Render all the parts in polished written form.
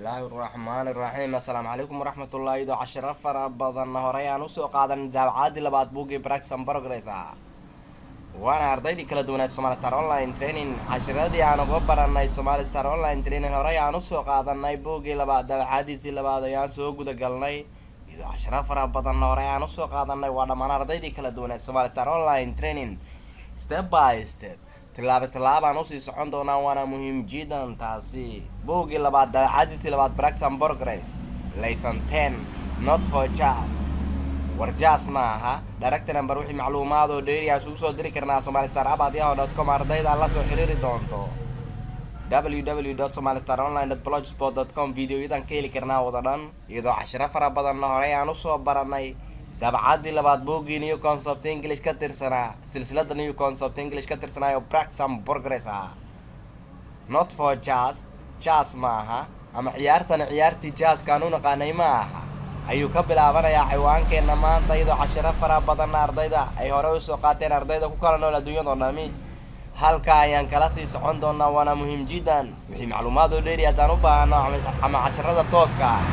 الله الرحمن الرحيم. السلام عليكم ورحمة الله. إذا عشرة فرابضن هريان وسوق هذا الدعوات اللي بعد بوجي براكسن بروجريسا وأنا أرضيتي كلا دون السومال ستار أونلاين ترينين عشرة دي أنا ببر أن السومال ستار أونلاين ترينين هريان وسوق هذا الناي بوجي اللي بعد دعوات اللي بعد يان سوق وده قالناي إذا عشرة فرابضن هريان وسوق هذا الناي وأنا ما أرضيتي كلا دون السومال ستار أونلاين ترينين ستيب باي ستيب تلعب نصي سحون دونا وانا مهم جدا تاسي بوجي لبعد عادسي لبعد براكسن بورجريس ليسن 10 not for jazz ورجاس معها دايركتنا بروحي معلومات وديري اسوسو ديري كرنا somalistarabad.com ardayda la soo xiriiri doonto www.somalistaronline.blogspot.com videoyadan ka heli karnaa wada dhan iyadoo cashiro fara badan hore aan u soo baranay dabcadii labaad boogii new concept english ka tirsanaa silsilada new concept english ka tirsanaa oo practice progress ah not for jazz maaha ama ciyaartii jazz kaanu naqaanay maaha ayuu ka bilaabanayaa xawaankeena maanta iyadoo cashiro fara badan ardayda ay hore u soo qaateen ardayda ku kala nool adduunyada oo dhami halka ayaan kala sii socon doonaa waana muhiim jiddan wixii macluumaad oo dheeri hadaan u baahano ama casharada tooska ah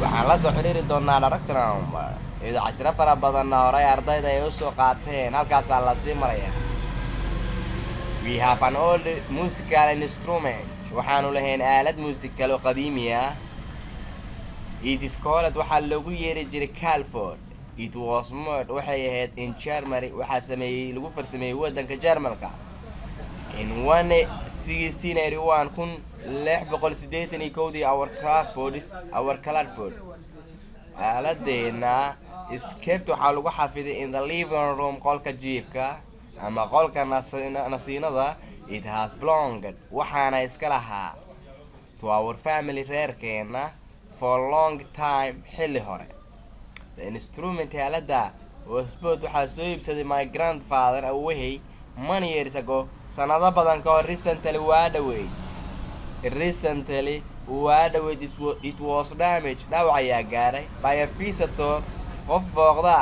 waxaan la soo xiriiri doonaa director إذا عشرة فرا بدنا وراي أرضي يوسو قاتين هالكاسة الله سيمريا. We have an old musical instrument وحانو لهين آلة موسيقى قديمة. It is called وحلقو يرجري كالفورد. It was made وحيهات in Germany وحاسمي لغو فرسمي ودن كجرمالكا. In 1681 كن لح بقول سديتني كودي our Clatford. آلة اسكيبت waxaa lagu xafiday in the living room qolka jiifka ama qolka nasiinada. It has belonged waxaana iska lahaa to our family reerkeena for long time xilli hore. The instrument aalada was bought waxaa soo iibsaday my grandfather away many years ago sanado badan ka hor. Recently it was damaged dhaawac ayaa gaaray by a visitor qof booqda.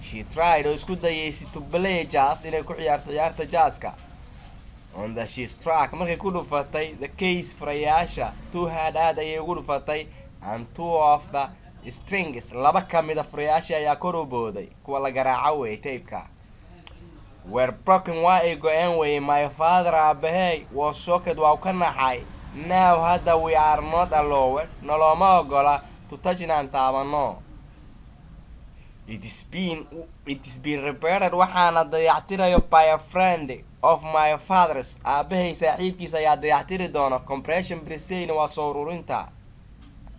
She tried oo isku dayaysay to play jazz inay ku ciyaarta jazzka on the she struck markay ku dhufatay the case furayaasha two had ayay ugu dhufatay and two of the strings laba kamida furayaasha ayaa kor u booday kuwa la garaaco way tape-ka were broken waa ay go'een way. My father aabahey was shocked waa ka naxay. Now hadda we are not allowed noloma ogola to touch inaan taabano. It is been repaired waxaana dayactirayo by a friend of my father's. Aabahey saaxiibkiisa ayaa dayactiri doona. Compression brisane waa soo ururinta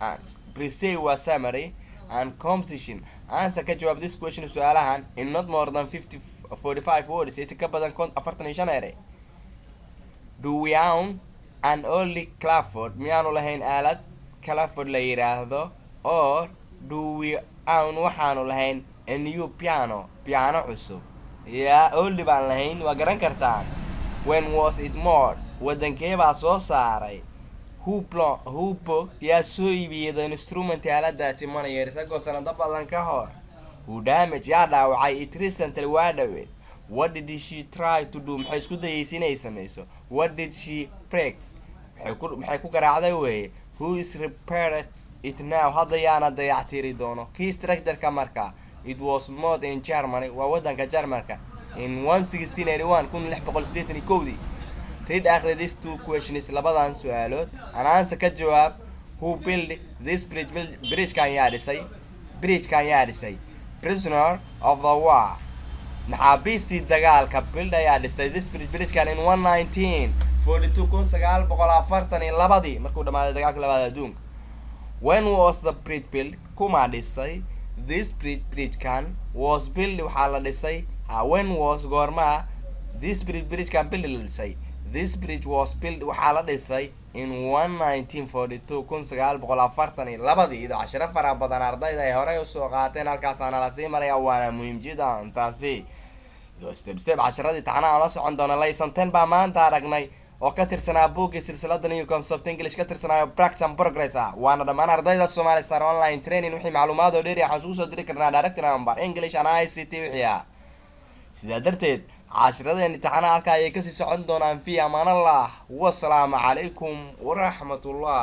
and brisane waa summary and composition. Answer ka jawaab this question su'aalahan in not more than 45 words is ka badan 45 eray. Do we own an only Clatford miyaanu lahayn aalad Clatford la yiraahdo or do we own waxaanu lahayn a new piano cusub only baan lahayn waa garan kartaan. When was it made wadankee baa soo saaray. Who bought yaa soo iibiyay the instrument aaladaasi mana yeersagoo sanado badan ka hor. Who damaged yaa dhaawacay it recently waa dhaweed. What did she try to do maxay isku dayaysay inay samayso. What did she break maxay ku garaacday weeye. Who is repaired it now hadda yaana dayactiri doono. Key structure-ka marka it was made in Germany waa wadanka Jarmalka in 1681 read akhri these two questions labadan su'aalood and answer ka jawaab. Who built this bridge kan yaa dhisay. Prisoner of the war maxaabiistii dagaalka build ayaa dhisay this bridge kan in 1942 markuu dhamaaday dagaalka labaad adduunka. When was the bridge built kuma dhisay. This bridge can was built waxaa la dhisay. When was goorma this bridge can build la dhisay. This bridge was built waxaa la dhisay in 1942 iyadoo cashiro fara badan ardayda ay hore u soo qaateen halkaasaana la sii maraya waana muhiim jiddan taasi. step casharadii taxanaha la socon doona lesson 10 baa maanta aragnay oo ka tirsanaa buugii silsilada new concept english ka tirsanaayo practice and progress ah waana dhammaan ardayda Somali Star online training wixii macluumaad oo dheeri waxaan soo diri karnaa direct number english and ICT wixii ah. sidaa darteed casharadeen taxanaha halka ay ka sii socon doonaan fi amaan Allah. Wassalaamu calaykum wa rahmatullah.